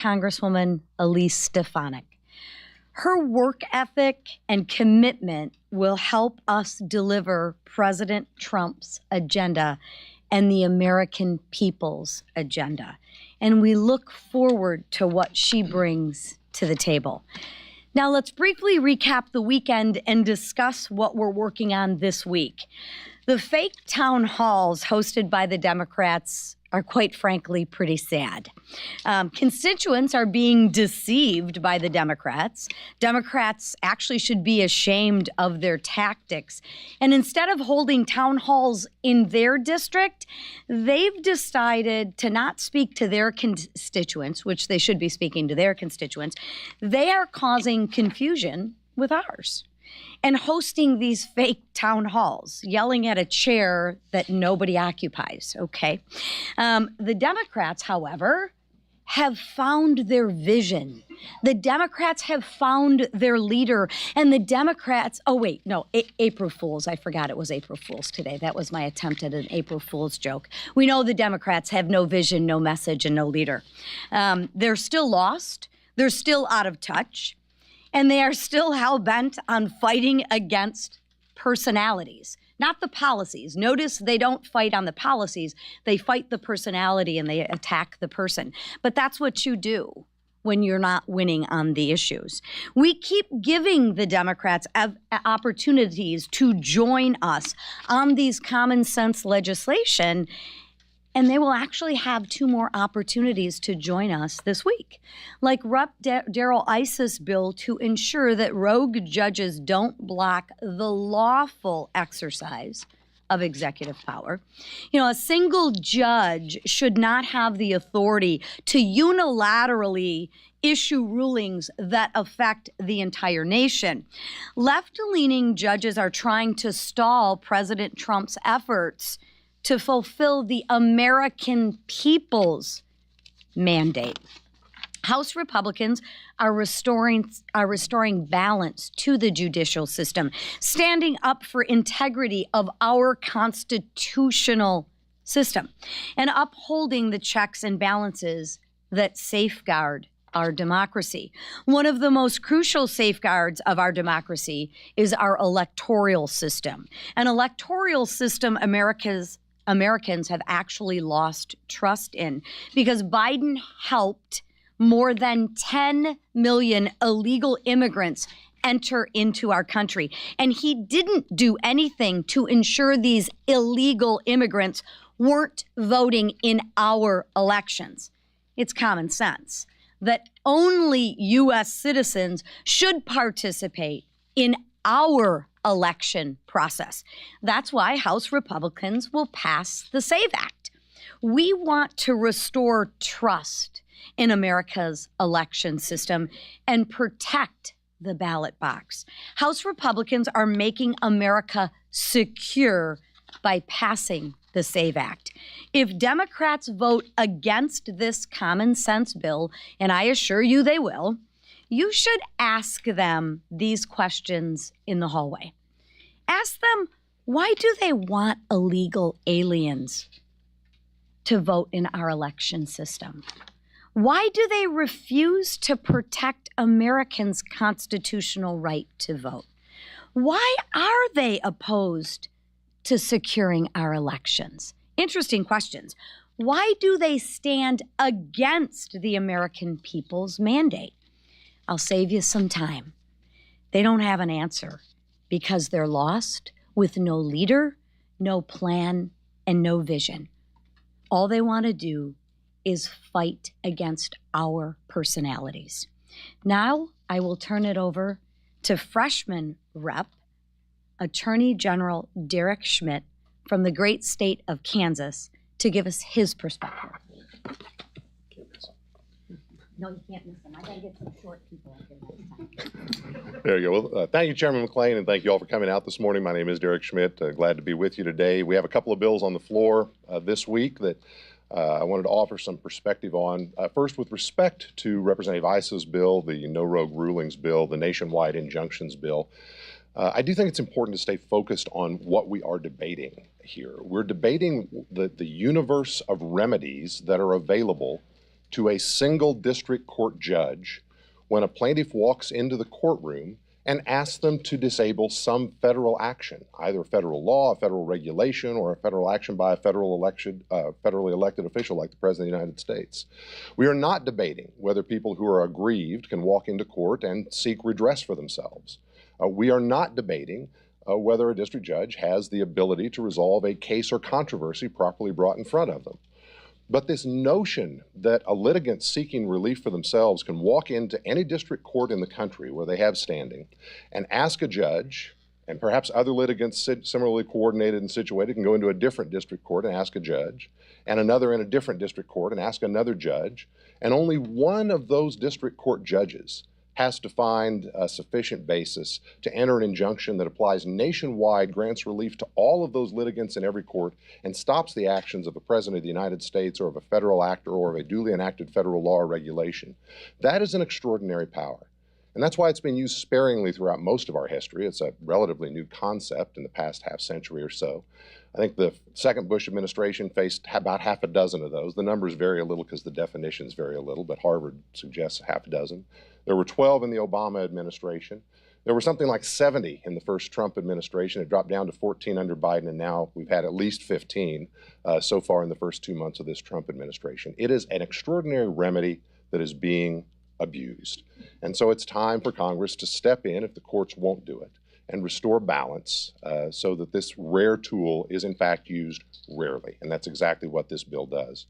Congresswoman Elise Stefanik. Her work ethic and commitment will help us deliver President Trump's agenda and the American people's agenda. And we look forward to what she brings to the table. Now, let's briefly recap the weekend and discuss what we're working on this week. The fake town halls hosted by the Democrats are, quite frankly, pretty sad. Constituents are being deceived by the Democrats. Democrats actually should be ashamed of their tactics. And instead of holding town halls in their district, they've decided to not speak to their constituents, which they should be speaking to their constituents. They are causing confusion with ours and hosting these fake town halls, yelling at a chair that nobody occupies, okay? The Democrats, however, have found their vision. The Democrats have found their leader, and the Democrats, April Fools. I forgot it was April Fools today. That was my attempt at an April Fool's joke. We know the Democrats have no vision, no message, and no leader. They're still lost. They're still out of touch. And they are still hell-bent on fighting against personalities, not the policies. Notice they don't fight on the policies. They fight the personality and they attack the person. But that's what you do when you're not winning on the issues. We keep giving the Democrats opportunities to join us on these common sense legislation, and they will actually have 2 more opportunities to join us this week, like Rep. Darrell Issa's bill to ensure that rogue judges don't block the lawful exercise of executive power. You know, a single judge should not have the authority to unilaterally issue rulings that affect the entire nation. Left-leaning judges are trying to stall President Trump's efforts to fulfill the American people's mandate. House Republicans are restoring balance to the judicial system, standing up for integrity of our constitutional system, and upholding the checks and balances that safeguard our democracy. One of the most crucial safeguards of our democracy is our electoral system. An electoral system Americans have actually lost trust in because Biden helped more than 10 million illegal immigrants enter into our country. And he didn't do anything to ensure these illegal immigrants weren't voting in our elections. It's common sense that only U.S. citizens should participate in our election process. That's why House Republicans will pass the SAVE Act. We want to restore trust in America's election system and protect the ballot box. House Republicans are making America secure by passing the SAVE Act. If Democrats vote against this common sense bill, and I assure you they will, you should ask them these questions in the hallway. Ask them, why do they want illegal aliens to vote in our election system? Why do they refuse to protect Americans' constitutional right to vote? Why are they opposed to securing our elections? Interesting questions. Why do they stand against the American people's mandate? I'll save you some time. They don't have an answer because they're lost with no leader, no plan, and no vision. All they want to do is fight against our personalities. Now I will turn it over to freshman rep, Attorney General Derek Schmidt from the great state of Kansas to give us his perspective. No, you can't miss them. I gotta get some short people up here next time. There you go. Well, thank you, Chairman McLean, and thank you all for coming out this morning. My name is Derek Schmidt. Glad to be with you today. We have a couple of bills on the floor this week that I wanted to offer some perspective on. First, with respect to Representative Issa's bill, the No Rogue Rulings bill, the Nationwide Injunctions bill, I do think it's important to stay focused on what we are debating here. We're debating the universe of remedies that are available to a single district court judge when a plaintiff walks into the courtroom and asks them to disable some federal action, either federal law, a federal regulation, or a federal action by a federally elected official like the President of the United States. We are not debating whether people who are aggrieved can walk into court and seek redress for themselves. We are not debating whether a district judge has the ability to resolve a case or controversy properly brought in front of them. But this notion that a litigant seeking relief for themselves can walk into any district court in the country where they have standing and ask a judge, and perhaps other litigants similarly coordinated and situated can go into a different district court and ask a judge, and another in a different district court and ask another judge, and only one of those district court judges has to find a sufficient basis to enter an injunction that applies nationwide, grants relief to all of those litigants in every court, and stops the actions of the President of the United States or of a federal actor or of a duly enacted federal law or regulation. That is an extraordinary power. And that's why it's been used sparingly throughout most of our history. It's a relatively new concept in the past half century or so. I think the second Bush administration faced about half a dozen of those. The numbers vary a little because the definitions vary a little, but Harvard suggests half a dozen. There were 12 in the Obama administration. There were something like 70 in the first Trump administration. It dropped down to 14 under Biden, and now we've had at least 15 so far in the first 2 months of this Trump administration. It is an extraordinary remedy that is being abused. And so it's time for Congress to step in if the courts won't do it and restore balance so that this rare tool is in fact used rarely. And that's exactly what this bill does.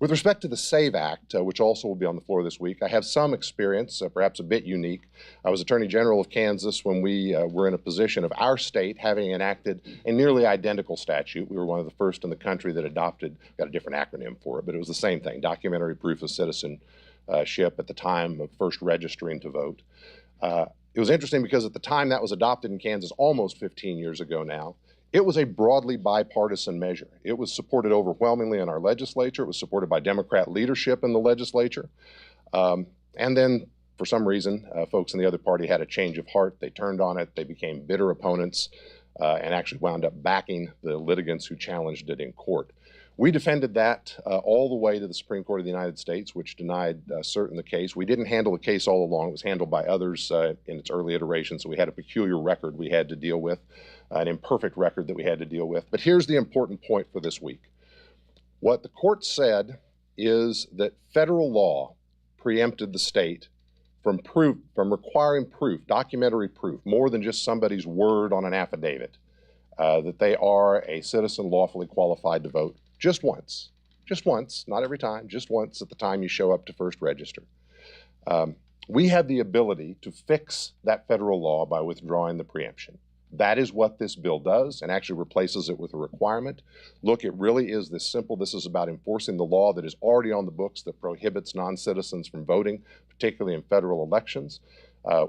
With respect to the SAVE Act, which also will be on the floor this week, I have some experience, perhaps a bit unique. I was Attorney General of Kansas when we were in a position of our state having enacted a nearly identical statute. We were one of the first in the country that adopted, got a different acronym for it, but it was the same thing, documentary proof of citizenship at the time of first registering to vote. It was interesting because at the time that was adopted in Kansas almost 15 years ago now, it was a broadly bipartisan measure. It was supported overwhelmingly in our legislature. It was supported by Democrat leadership in the legislature. And then, for some reason, folks in the other party had a change of heart. They turned on it. They became bitter opponents and actually wound up backing the litigants who challenged it in court. We defended that all the way to the Supreme Court of the United States, which denied cert in the case. We didn't handle the case all along. It was handled by others in its early iterations, so we had a peculiar record we had to deal with, an imperfect record that we had to deal with. But here's the important point for this week. What the court said is that federal law preempted the state from requiring proof, documentary proof, more than just somebody's word on an affidavit, that they are a citizen lawfully qualified to vote. Just once, not every time, just once at the time you show up to first register. We have the ability to fix that federal law by withdrawing the preemption. That is what this bill does, and actually replaces it with a requirement. Look, it really is this simple. This is about enforcing the law that is already on the books that prohibits non-citizens from voting, particularly in federal elections.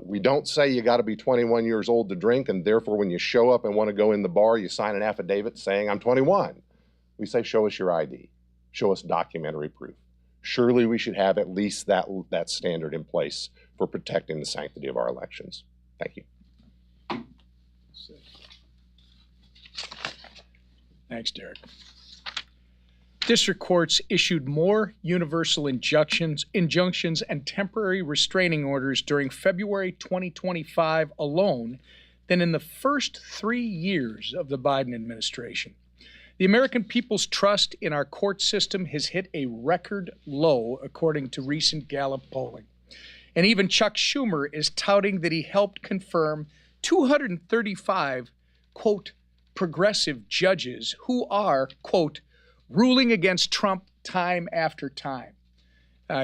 We don't say you got to be 21 years old to drink, and therefore when you show up and want to go in the bar, you sign an affidavit saying, I'm 21. We say, show us your ID, show us documentary proof. Surely we should have at least that standard in place for protecting the sanctity of our elections. Thank you. Thanks, Derek. District courts issued more universal injunctions and temporary restraining orders during February 2025 alone than in the first 3 years of the Biden administration. The American people's trust in our court system has hit a record low, according to recent Gallup polling. And even Chuck Schumer is touting that he helped confirm 235, quote, progressive judges who are, quote, ruling against Trump time after time.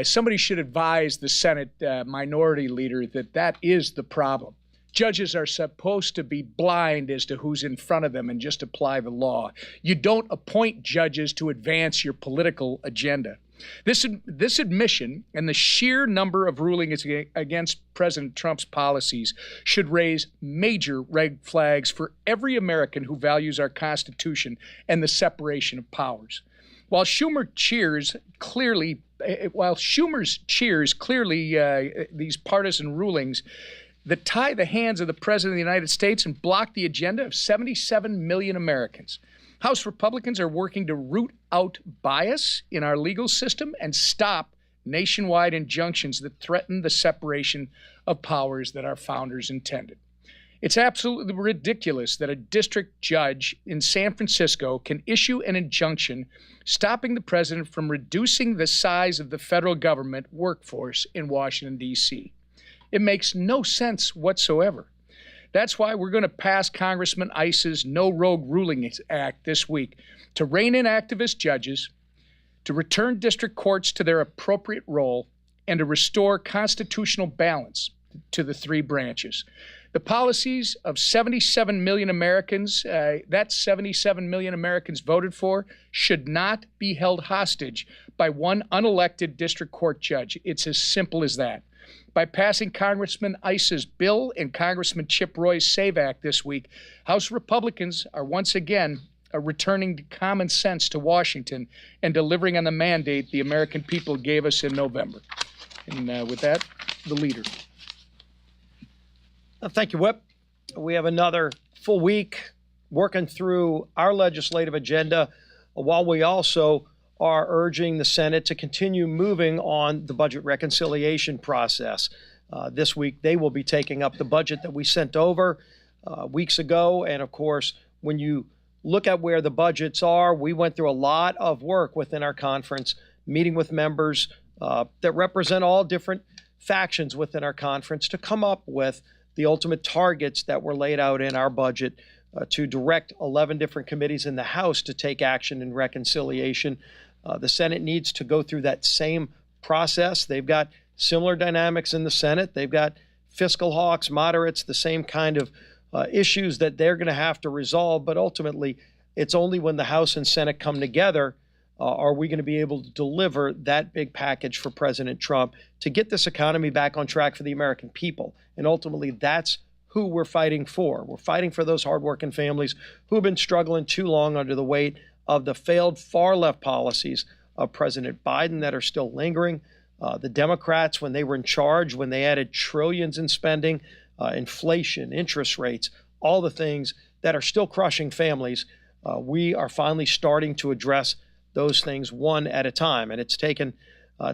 Somebody should advise the Senate minority leader that that is the problem. Judges are supposed to be blind as to who's in front of them and just apply the law. You don't appoint judges to advance your political agenda. This admission and the sheer number of rulings against President Trump's policies should raise major red flags for every American who values our Constitution and the separation of powers. While Schumer's cheers clearly these partisan rulings that tie the hands of the President of the United States and block the agenda of 77 million Americans. House Republicans are working to root out bias in our legal system and stop nationwide injunctions that threaten the separation of powers that our founders intended. It's absolutely ridiculous that a district judge in San Francisco can issue an injunction stopping the president from reducing the size of the federal government workforce in Washington, D.C. It makes no sense whatsoever. That's why we're going to pass Congressman Iss's No Rogue Rulings Act this week to rein in activist judges, to return district courts to their appropriate role, and to restore constitutional balance to the three branches. The policies of 77 million Americans, that 77 million Americans voted for, should not be held hostage by one unelected district court judge. It's as simple as that. By passing Congressman Iss's bill and Congressman Chip Roy's SAVE Act this week, House Republicans are once again returning common sense to Washington and delivering on the mandate the American people gave us in November. And with that, the leader. Thank you, Whip. We have another full week working through our legislative agenda while we also are urging the Senate to continue moving on the budget reconciliation process. This week, they will be taking up the budget that we sent over weeks ago. And of course, when you look at where the budgets are, we went through a lot of work within our conference, meeting with members that represent all different factions within our conference to come up with the ultimate targets that were laid out in our budget to direct 11 different committees in the House to take action in reconciliation. The Senate needs to go through that same process. They've got similar dynamics in the Senate. They've got fiscal hawks, moderates, the same kind of issues that they're going to have to resolve. But ultimately, it's only when the House and Senate come together are we going to be able to deliver that big package for President Trump to get this economy back on track for the American people. And ultimately, that's who we're fighting for. We're fighting for those hardworking families who have been struggling too long under the weight of the failed far-left policies of President Biden that are still lingering. The Democrats, when they were in charge, when they added trillions in spending, inflation, interest rates, all the things that are still crushing families, we are finally starting to address those things one at a time. And it's taken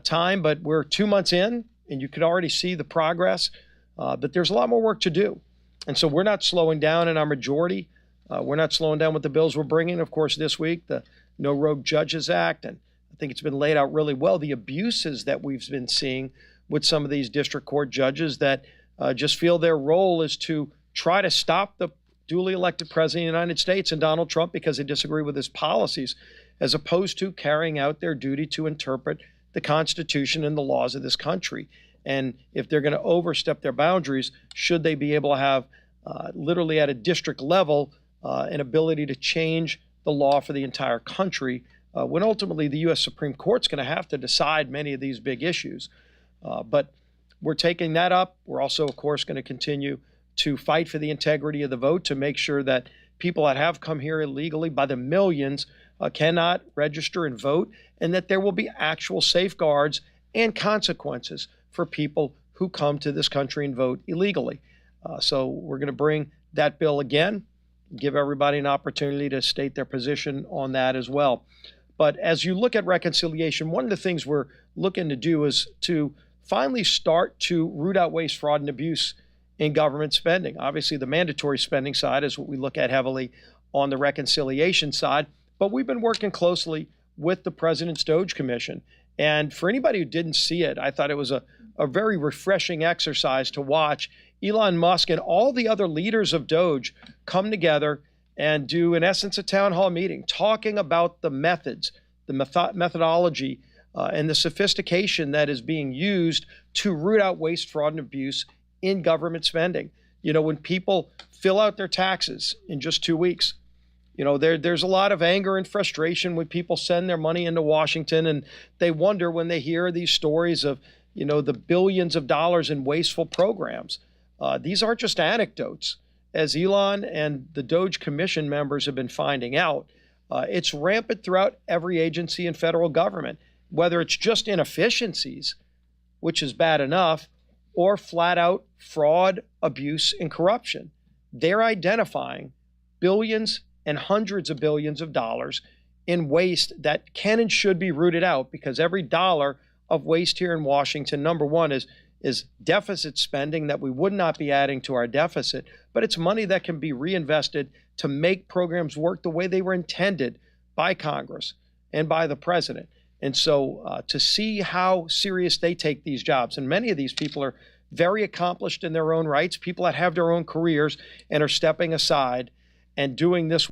time, but we're 2 months in, and you could already see the progress. But there's a lot more work to do. And so we're not slowing down in our majority. We're not slowing down with the bills we're bringing. Of course, this week, the No Rogue Judges Act, and I think it's been laid out really well, the abuses that we've been seeing with some of these district court judges that just feel their role is to try to stop the duly elected president of the United States and Donald Trump because they disagree with his policies, as opposed to carrying out their duty to interpret the Constitution and the laws of this country. And if they're going to overstep their boundaries, should they be able to have literally at a district level an ability to change the law for the entire country, when ultimately the U.S. Supreme Court's going to have to decide many of these big issues. But we're taking that up. We're also, of course, going to continue to fight for the integrity of the vote to make sure that people that have come here illegally by the millions cannot register and vote, and that there will be actual safeguards and consequences for people who come to this country and vote illegally. So we're going to bring that bill again, give everybody an opportunity to state their position on that as well. But as you look at reconciliation, one of the things we're looking to do is to finally start to root out waste, fraud, and abuse in government spending. Obviously, the mandatory spending side is what we look at heavily on the reconciliation side, but we've been working closely with the President's Doge Commission. And for anybody who didn't see it, I thought it was a very refreshing exercise to watch Elon Musk and all the other leaders of Doge come together and do, in essence, a town hall meeting, talking about the methods, the methodology, and the sophistication that is being used to root out waste, fraud, and abuse in government spending. You know, when people fill out their taxes in just 2 weeks, you know, there's a lot of anger and frustration when people send their money into Washington, and they wonder when they hear these stories of, you know, the billions of dollars in wasteful programs. These aren't just anecdotes. As Elon and the Doge Commission members have been finding out, it's rampant throughout every agency in federal government, whether it's just inefficiencies, which is bad enough, or flat out fraud, abuse, and corruption. They're identifying billions and hundreds of billions of dollars in waste that can and should be rooted out, because every dollar of waste here in Washington, number one, is deficit spending that we would not be adding to our deficit, but it's money that can be reinvested to make programs work the way they were intended by Congress and by the president. And so to see how serious they take these jobs, and many of these people are very accomplished in their own rights, people that have their own careers and are stepping aside and doing this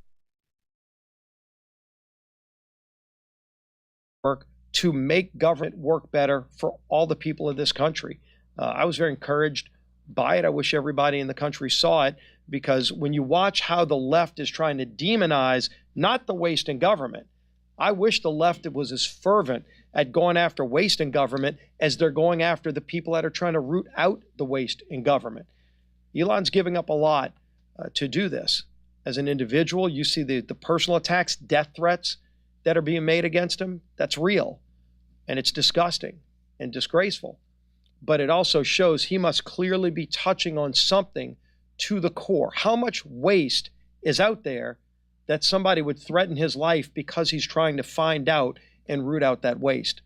work to make government work better for all the people of this country. I was very encouraged by it. I wish everybody in the country saw it, because when you watch how the left is trying to demonize not the waste in government, I wish the left was as fervent at going after waste in government as they're going after the people that are trying to root out the waste in government. Elon's giving up a lot to do this. As an individual, you see the personal attacks, death threats that are being made against him. That's real, and it's disgusting and disgraceful. But it also shows he must clearly be touching on something to the core. How much waste is out there that somebody would threaten his life because he's trying to find out and root out that waste?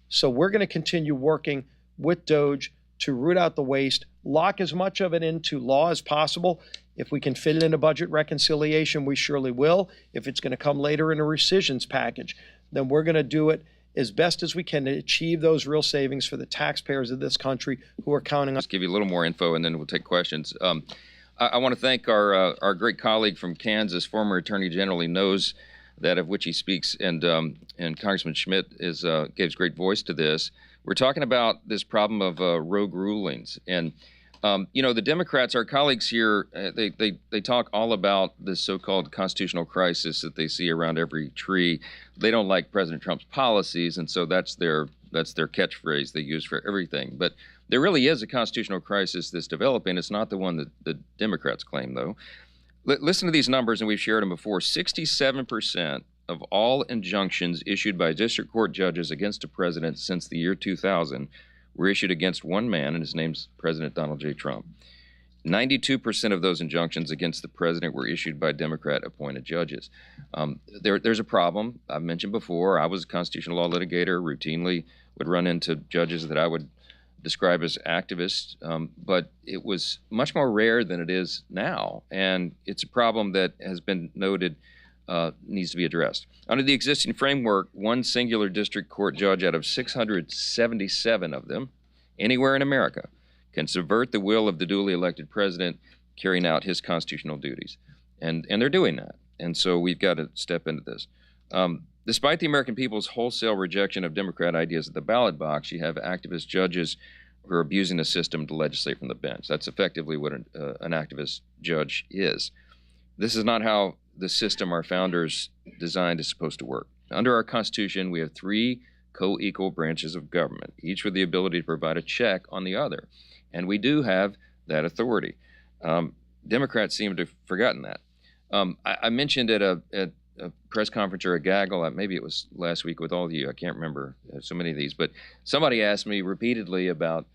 So we're going to continue working with DOGE to root out the waste, lock as much of it into law as possible. If we can fit it in a budget reconciliation, we surely will. If it's going to come later in a rescissions package, then we're going to do it as best as we can to achieve those real savings for the taxpayers of this country who are counting on. Just give you a little more info, and then we'll take questions. I want to thank our great colleague from Kansas, former Attorney General. He knows that of which he speaks, and Congressman Schmitt gives great voice to this. We're talking about this problem of rogue rulings, and the Democrats, our colleagues here, they talk all about this so-called constitutional crisis that they see around every tree. They don't like President Trump's policies, and so that's their catchphrase they use for everything. But there really is a constitutional crisis that's developing. It's not the one that the Democrats claim, though. Listen to these numbers, and we've shared them before. 67% of all injunctions issued by district court judges against a president since the year 2000 were issued against one man, and his name's President Donald J. Trump. 92% of those injunctions against the president were issued by Democrat-appointed judges. There's a problem. I've mentioned before, I was a constitutional law litigator, routinely would run into judges that I would describe as activists, but it was much more rare than it is now, and it's a problem that has been noted needs to be addressed. Under the existing framework, one singular district court judge out of 677 of them, anywhere in America, can subvert the will of the duly elected president carrying out his constitutional duties. And they're doing that. And so we've got to step into this. Despite the American people's wholesale rejection of Democrat ideas at the ballot box, you have activist judges who are abusing the system to legislate from the bench. That's effectively what an activist judge is. This is not how the system our founders designed is supposed to work. Under our Constitution, we have three co-equal branches of government, each with the ability to provide a check on the other. And we do have that authority. Democrats seem to have forgotten that. I mentioned at a press conference or a gaggle, maybe it was last week with all of you, I can't remember, so many of these, but somebody asked me repeatedly about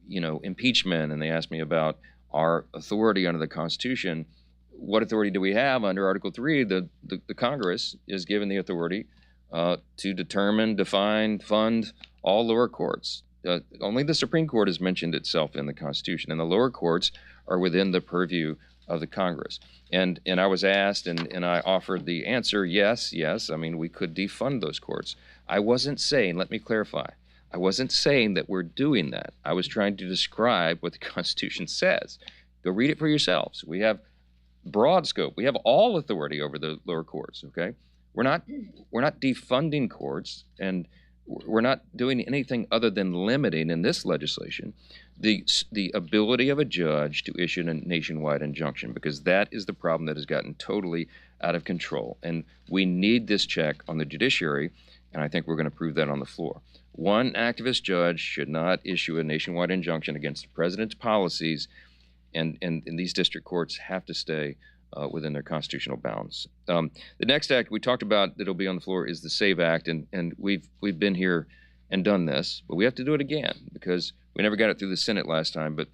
impeachment, and they asked me about our authority under the Constitution. What authority do we have? Under Article 3, the Congress is given the authority to determine, define, fund all lower courts. Only the Supreme Court has mentioned itself in the Constitution, and the lower courts are within the purview of the Congress. And I was asked, and I offered the answer, yes. I mean, we could defund those courts. I wasn't saying, let me clarify, I wasn't saying that we're doing that. I was trying to describe what the Constitution says. Go read it for yourselves. We have broad scope. We have all authority over the lower courts, okay? We're not defunding courts, and we're not doing anything other than limiting in this legislation the ability of a judge to issue a nationwide injunction, because that is the problem that has gotten totally out of control. And we need this check on the judiciary, and I think we're going to prove that on the floor. One activist judge should not issue a nationwide injunction against the president's policies, and these district courts have to stay within their constitutional bounds. The next act we talked about that'll be on the floor is the SAVE Act, and we've been here and done this, but we have to do it again because we never got it through the Senate last time. But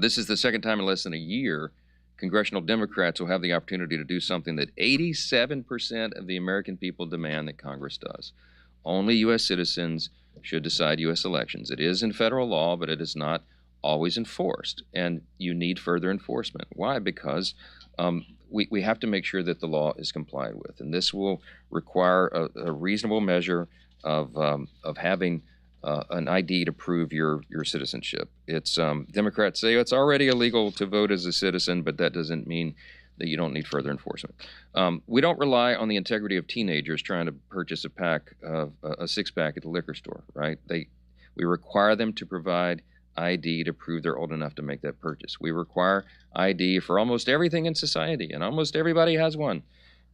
this is the second time in less than a year congressional Democrats will have the opportunity to do something that 87% of the American people demand that Congress does. Only U.S. citizens should decide U.S. elections. It is in federal law, but it is not always enforced, and you need further enforcement. Why? Because we have to make sure that the law is complied with, and this will require a reasonable measure of having an ID to prove your citizenship. It's Democrats say it's already illegal to vote as a citizen, but that doesn't mean that you don't need further enforcement. We don't rely on the integrity of teenagers trying to purchase a six-pack at the liquor store, right? We require them to provide ID to prove they're old enough to make that purchase. We require ID for almost everything in society, and almost everybody has one.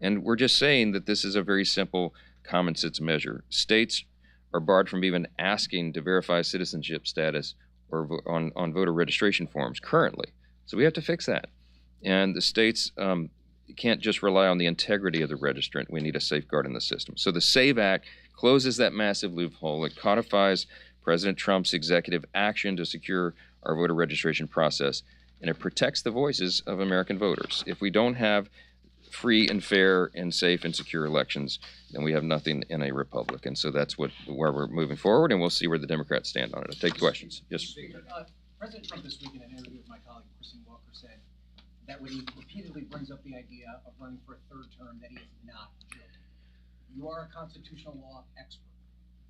And we're just saying that this is a very simple common sense measure. States are barred from even asking to verify citizenship status or on voter registration forms currently. So we have to fix that. And the states can't just rely on the integrity of the registrant. We need a safeguard in the system. So the SAVE Act closes that massive loophole. It codifies President Trump's executive action to secure our voter registration process, and it protects the voices of American voters. If we don't have free and fair and safe and secure elections, then we have nothing in a republic. And so that's where we're moving forward, and we'll see where the Democrats stand on it. I'll take questions. Yes. President Trump this week in an interview with my colleague Christine Walker said that when he repeatedly brings up the idea of running for a third term, that he is not joking. You are a constitutional law expert.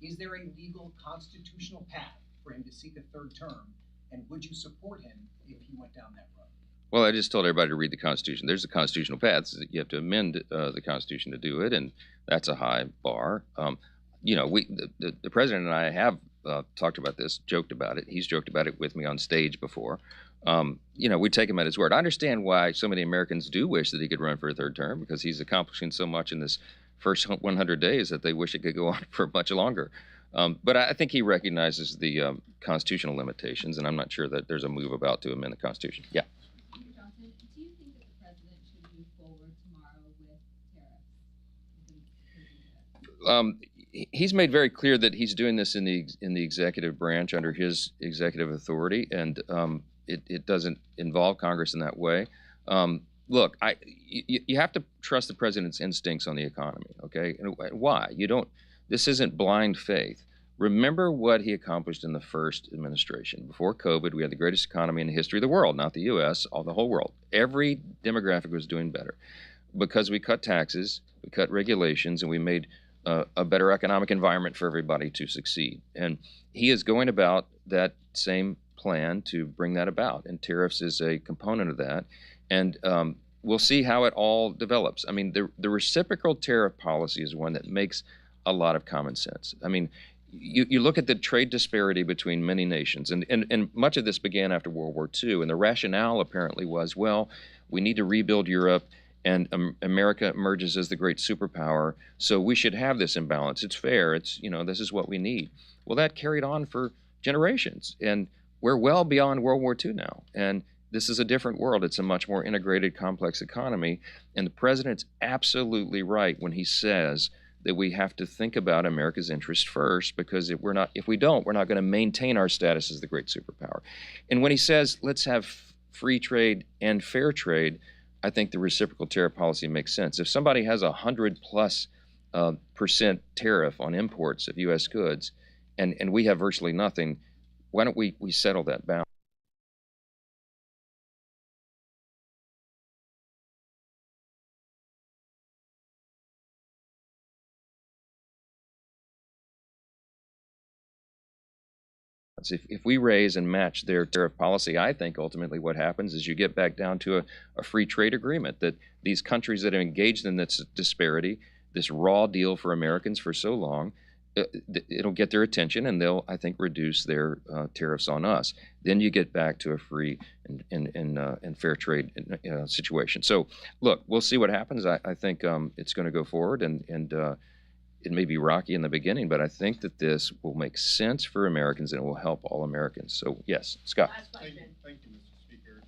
Is there a legal constitutional path for him to seek a third term, and would you support him if he went down that road? Well, I just told everybody to read the Constitution. There's a constitutional path. You have to amend the Constitution to do it, and that's a high bar. You know, the president and I have talked about this, joked about it. He's joked about it with me on stage before. You know, we take him at his word. I understand why so many Americans do wish that he could run for a third term, because he's accomplishing so much in this first 100 days that they wish it could go on for much longer. But I think he recognizes the constitutional limitations, and I'm not sure that there's a move about to amend the Constitution. Yeah. Mr. Johnson, do you think that the president should move forward tomorrow with tariffs? He's made very clear that he's doing this in the executive branch under his executive authority, and it doesn't involve Congress in that way. Look, you have to trust the president's instincts on the economy, okay? And why? This isn't blind faith. Remember what he accomplished in the first administration. Before COVID, we had the greatest economy in the history of the world, not the U.S., the whole world. Every demographic was doing better because we cut taxes, we cut regulations, and we made a better economic environment for everybody to succeed. And he is going about that same plan to bring that about, and tariffs is a component of that. And we'll see how it all develops. I mean, the reciprocal tariff policy is one that makes a lot of common sense. I mean, you look at the trade disparity between many nations, and much of this began after World War II, and the rationale apparently was, well, we need to rebuild Europe, and America emerges as the great superpower, so we should have this imbalance. It's fair. It's, you know, this is what we need. Well, that carried on for generations, and we're well beyond World War II now, and this is a different world. It's a much more integrated, complex economy, and the president's absolutely right when he says that we have to think about America's interest first, because if we don't, we're not going to maintain our status as the great superpower. And when he says, let's have free trade and fair trade, I think the reciprocal tariff policy makes sense. If somebody has 100+% tariff on imports of U.S. goods, and we have virtually nothing, why don't we settle that balance? If we raise and match their tariff policy, I think ultimately what happens is you get back down to a free trade agreement, that these countries that are engaged in this disparity, this raw deal for Americans for so long, it'll get their attention, and they'll, I think, reduce their tariffs on us. Then you get back to a free and fair trade situation. So, look, we'll see what happens. I think it's going to go forward, and it may be rocky in the beginning, but I think that this will make sense for Americans, and it will help all Americans. So, yes, Scott. Thank you, Mr. Speaker.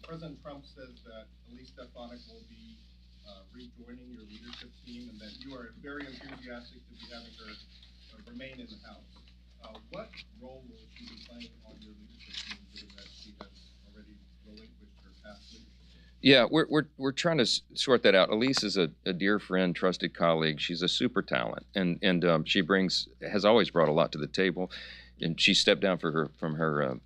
President Trump says that Elise Stefanik will be rejoining your leadership team, and that you are very enthusiastic to be having her remain in the House. What role will she be playing on your leadership team, given that she has already relinquished her past leadership? Yeah, we're trying to sort that out. Elise is a dear friend, trusted colleague. She's a super talent, and she has always brought a lot to the table. And she stepped down from her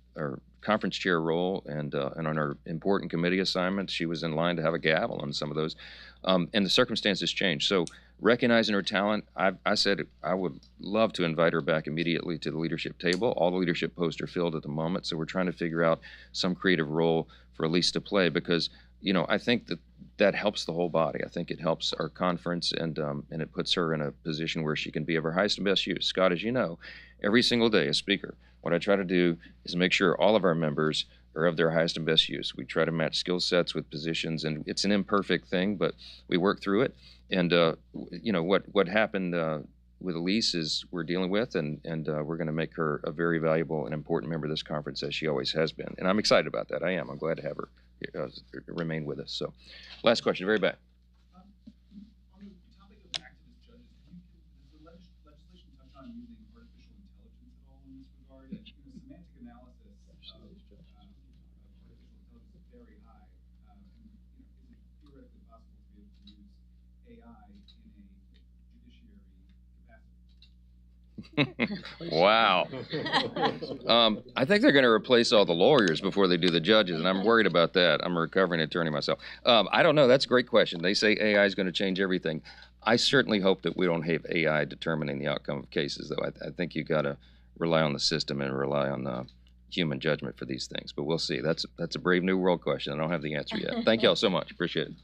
conference chair role, and on her important committee assignments, she was in line to have a gavel on some of those. And the circumstances changed. So recognizing her talent, I said I would love to invite her back immediately to the leadership table. All the leadership posts are filled at the moment, so we're trying to figure out some creative role for Elise to play, because I think that helps the whole body. I think it helps our conference, and it puts her in a position where she can be of her highest and best use. Scott, as you know, every single day as Speaker, what I try to do is make sure all of our members are of their highest and best use. We try to match skill sets with positions, and it's an imperfect thing, but we work through it. And what happened with Elise is we're dealing with, and we're going to make her a very valuable and important member of this conference, as she always has been. And I'm excited about that. I am. I'm glad to have her remain with us. So, last question, very back. On the topic of activist judges, does the legislation touch on using artificial intelligence at all in this regard? And, semantic analysis of artificial intelligence is very high. And, is it theoretically possible to be able to use AI in a judiciary capacity? Wow. I think they're going to replace all the lawyers before they do the judges, and I'm worried about that. I'm a recovering attorney myself. I don't know. That's a great question. They say AI is going to change everything. I certainly hope that we don't have AI determining the outcome of cases, though. I think you got to rely on the system and rely on human judgment for these things. But we'll see. That's a brave new world question. I don't have the answer yet. Thank y'all so much. Appreciate it.